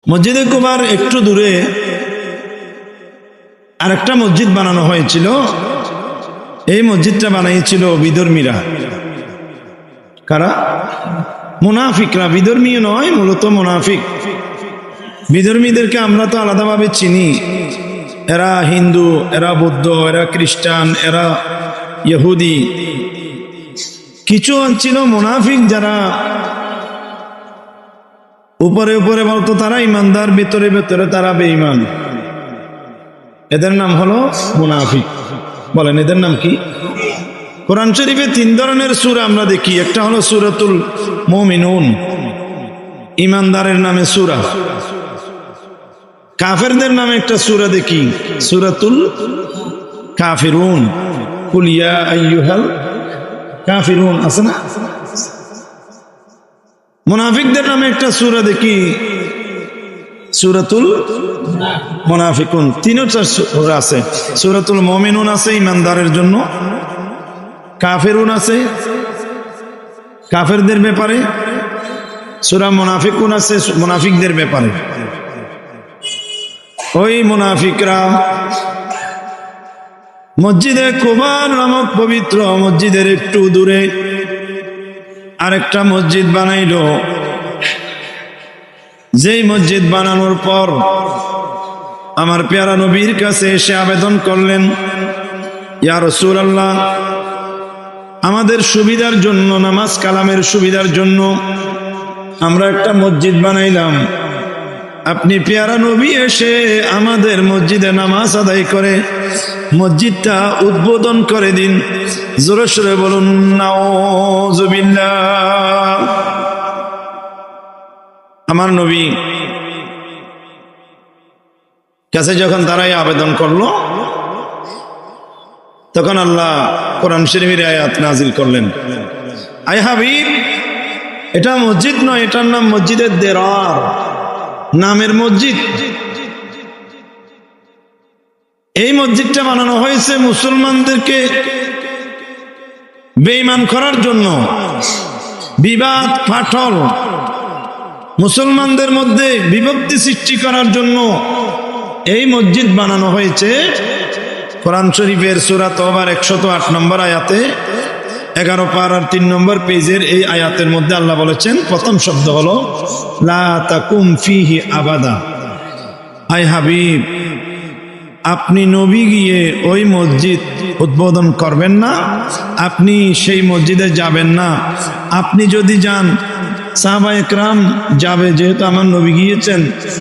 মসজিদে কুবার একটু দূরে আরেকটা মসজিদ বানানো হয়েছিল। এই মসজিদটা বানিয়েছিল বিধর্মীরা। কারা? মুনাফিকরা। বিধর্মী নয়, মূলত মুনাফিক। বিধর্মীদেরকে আমরা তো আলাদাভাবে চিনি। এরা হিন্দু, এরা বৌদ্ধ, এরা খ্রিস্টান, এরা ইহুদি। কিছু ছিল মুনাফিক, যারা উপরে উপরে বলতো তারা ইমানদার, ভিতরে ভিতরে তারা বেঈমান। এদের নাম হলো মুনাফিক। বলেন এদের নাম কি? কোরআন শরীফে 3 ধরনের সূরা আমরা দেখি। একটা হলো সূরাতুল মুমিনুন, ইমানদারের নামে সূরা। কাফেরদের নামে একটা সূরা দেখি, সূরাতুল কাফিরুন। কুল ইয়া আইয়ুহাল কাফিরুন, আছে না? মুনাফিকদের নামে একটা সূরা দেখি, সূরাতুল মুনাফিকুন। 3টা সূরা আছে। সূরাতুল মুমিনুন আছে ইমানদারের জন্য, কাফিরুন আছে কাফেরদের ব্যাপারে, সূরা মুনাফিকুন আছে মুনাফিকদের ব্যাপারে। ওই মুনাফিকরা মসজিদে কুবা নামক পবিত্র মসজিদের একটু দূরে আরেকটা মসজিদ বানাইল। যেই মসজিদ বানানোর পর আমার পেয়ারা নবীর কাছে এসে আবেদন করলেন, ইয়া রাসূলুল্লাহ, আমাদের সুবিধার জন্য, নামাজ কালামের সুবিধার জন্য আমরা একটা মসজিদ বানাইলাম। আপনি পেয়ারা নবী এসে আমাদের মসজিদে নামাজ আদায় করে মসজিদটা উদ্বোধন করে দিন। জোরে সোরে বলুন নাউযুবিল্লাহ। আমার নবী কাছে যখন তারাই আবেদন করলো, তখন আল্লাহ কোরআন শরীফের আয়াত নাজিল করলেন। আয় হাবিব, এটা মসজিদ নয়, এটার নাম মসজিদে দেরার, নামের মসজিদ। এই মসজিদটা বানানো হয়েছে মুসলমানদেরকে বেঈমান করার জন্য, বিবাদ ফাটল, মুসলমানদের মধ্যে বিভক্তি সৃষ্টি করার জন্য এই মসজিদ বানানো হয়েছে। কোরআন শরীফের সূরা তওবার 108 নম্বর আয়াতে 11 পারার 3 নম্বর পেজের এই আয়াতের মধ্যে আল্লাহ বলেছেন, প্রথম শব্দ হলো লা তাকুম ফিহি আবাদা। আয় হাবিব, আপনি নবী গিয়ে ওই মসজিদ উদ্বোধন করবেন না, আপনি সেই মসজিদে যাবেন না। আপনি যদি যান সাহাবায়ে কেরাম যাবে, যেহেতু আমার নবী গিয়েছেন।